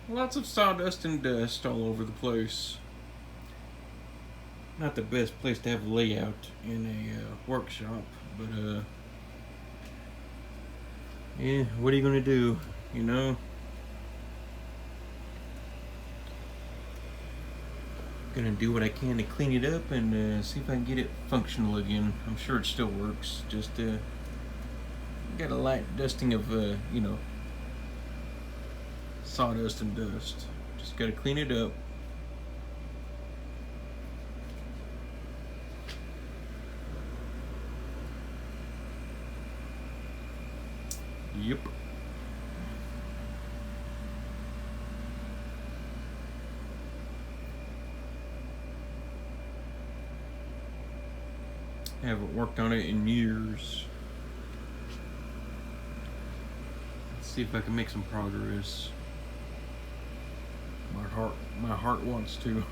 Lots of sawdust and dust all over the place. Not the best place to have a layout in a workshop, but yeah, what are you gonna do? You know, gonna do what I can to clean it up and see if I can get it functional again. I'm sure it still works. Just got a light dusting of sawdust and dust. Just gotta clean it up. Yep. Haven't worked on it in years. Let's see if I can make some progress. My heart wants to.